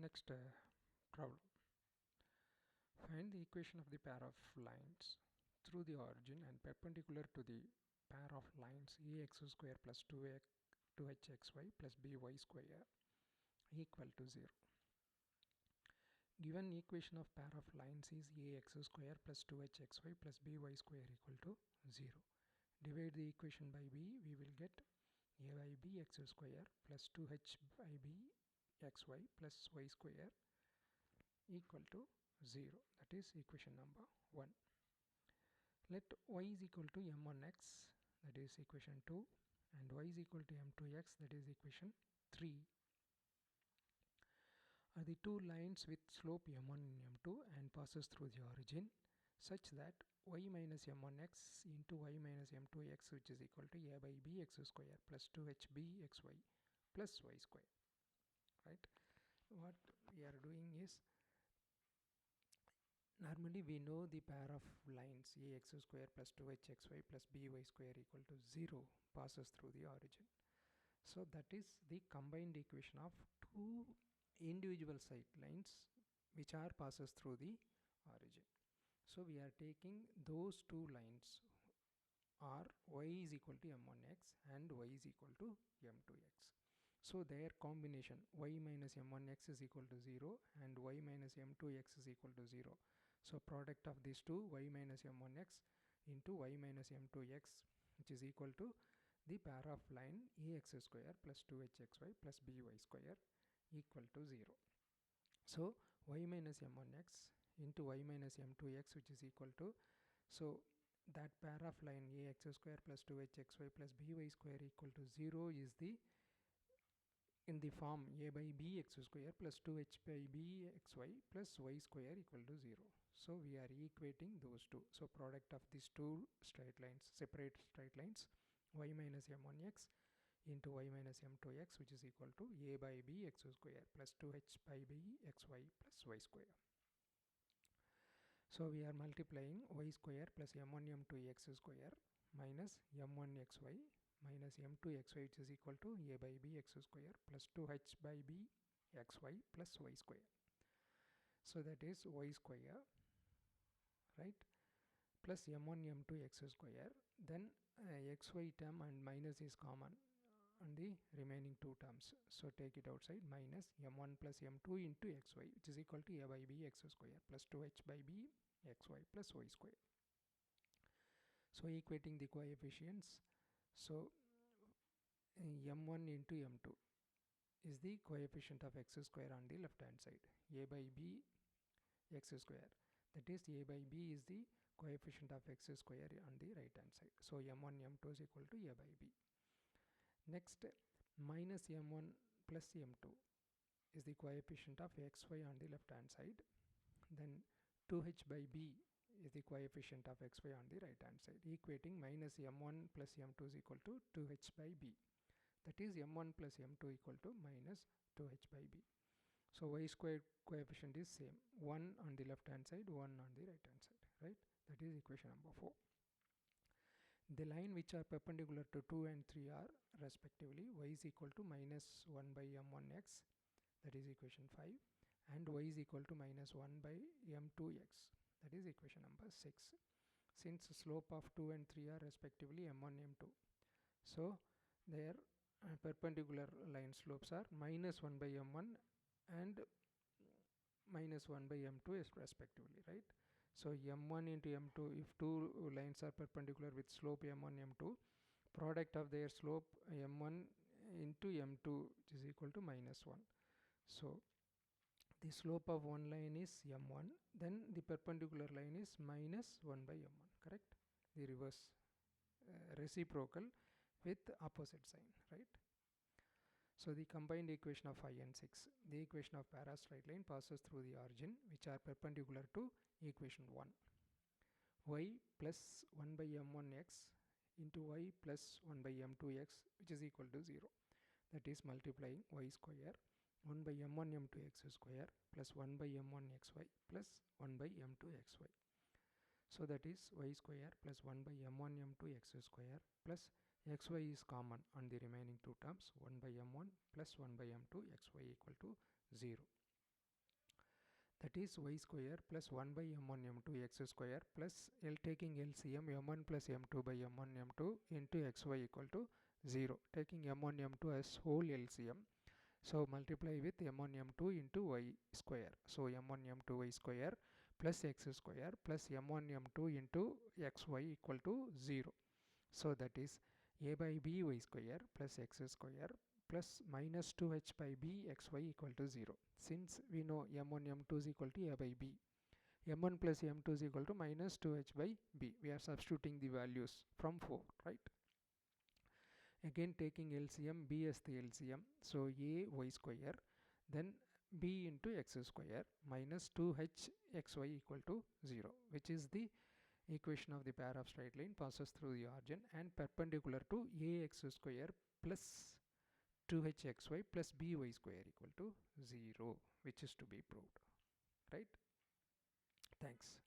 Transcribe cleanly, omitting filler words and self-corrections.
Next problem. Find the equation of the pair of lines through the origin and perpendicular to the pair of lines ax square plus 2hxy plus by square equal to 0. Given equation of pair of lines is ax square plus 2hxy plus by square equal to 0. Divide the equation by b, we will get a by b x square plus 2h by b xy plus y square equal to 0. That is equation number 1. Let y is equal to m1x, that is equation 2, and y is equal to m2x, that is equation 3. Are the two lines with slope m1 and m2 and passes through the origin such that y minus m1x into y minus m2x, which is equal to a by b x square plus 2hb xy plus y square. Right? What we are doing is, normally we know the pair of lines ax square plus 2hxy plus by square equal to 0 passes through the origin. So that is the combined equation of two individual side lines which are passes through the origin. So we are taking those two lines are y is equal to m1x and y is equal to m2x. So their combination y minus m1x is equal to 0 and y minus m2x is equal to 0. So product of these two, y minus m1x into y minus m2x, which is equal to the pair of line ax square plus 2hxy plus by square equal to 0. So y minus m1x into y minus m2x, which is equal to, so that pair of line ax square plus 2hxy plus by square equal to 0 is the in the form a by b x square plus 2h by b xy plus y square equal to 0. So we are equating those two. So product of these two straight lines, separate straight lines, y minus m1x into y minus m2x, which is equal to a by b x square plus 2h by b xy plus y square. So we are multiplying y square plus m1 m2 x square minus m1 xy minus m2xy, which is equal to a by b x square plus 2h by b xy plus y square. So that is y square, right, plus m1 m2 x square. Then xy term and minus is common on the remaining two terms. So take it outside, minus m1 plus m2 into xy, which is equal to a by b x square plus 2h by b xy plus y square. So equating the coefficients, so m1 into m2 is the coefficient of x square on the left hand side, a by b x square, that is a by b is the coefficient of x square on the right hand side. So m1 m2 is equal to a by b. Next, minus m1 plus m2 is the coefficient of xy on the left hand side. Then 2h by b is the coefficient of xy on the right hand side, equating minus m1 plus m2 is equal to 2h by b. That is m1 plus m2 equal to minus 2h by b. So y squared coefficient is same, 1 on the left hand side, 1 on the right hand side, right? That is equation number 4. The line which are perpendicular to 2 and 3 are respectively y is equal to minus 1 by m1x, that is equation 5, and y is equal to minus 1 by m2x, that is equation number 6. Since slope of 2 and 3 are respectively m1 m2, so their perpendicular line slopes are minus 1 by m1 and minus 1 by m2 is respectively, right? So m1 into m2, if two lines are perpendicular with slope m1 m2, product of their slope m1 into m2, which is equal to minus 1. So the slope of one line is m1, then the perpendicular line is minus 1 by m1, correct? The reverse reciprocal with opposite sign, right? So the combined equation of 5 and 6, the equation of para straight line passes through the origin which are perpendicular to equation 1. Y plus 1 by m1x into y plus 1 by m2x, which is equal to 0. That is multiplying y square 1 by m1 m2x square plus 1 by m1 xy plus 1 by m2 xy. So that is y square plus 1 by m1 m2 x square plus xy is common on the remaining two terms, 1 by m1 plus 1 by m2 xy equal to 0. that is y square plus 1 by m1 m2 x square plus taking LCM m1 plus m2 by m1 m2 into xy equal to 0, taking m1 m2 as whole LCM. So multiply with m1 m2 into y square. So m1 m2 y square plus x square plus m1 m2 into xy equal to 0. So that is a by b y square plus x square plus minus 2h by b xy equal to 0. Since we know m1 m2 is equal to a by b, m1 plus m2 is equal to minus 2h by b. We are substituting the values from 4, right? Again taking LCM, b as the LCM. So a y square then b into x square minus 2h xy equal to 0, which is the equation of the pair of straight line passes through the origin and perpendicular to ax square plus 2hxy plus by square equal to 0, which is to be proved, right? Thanks.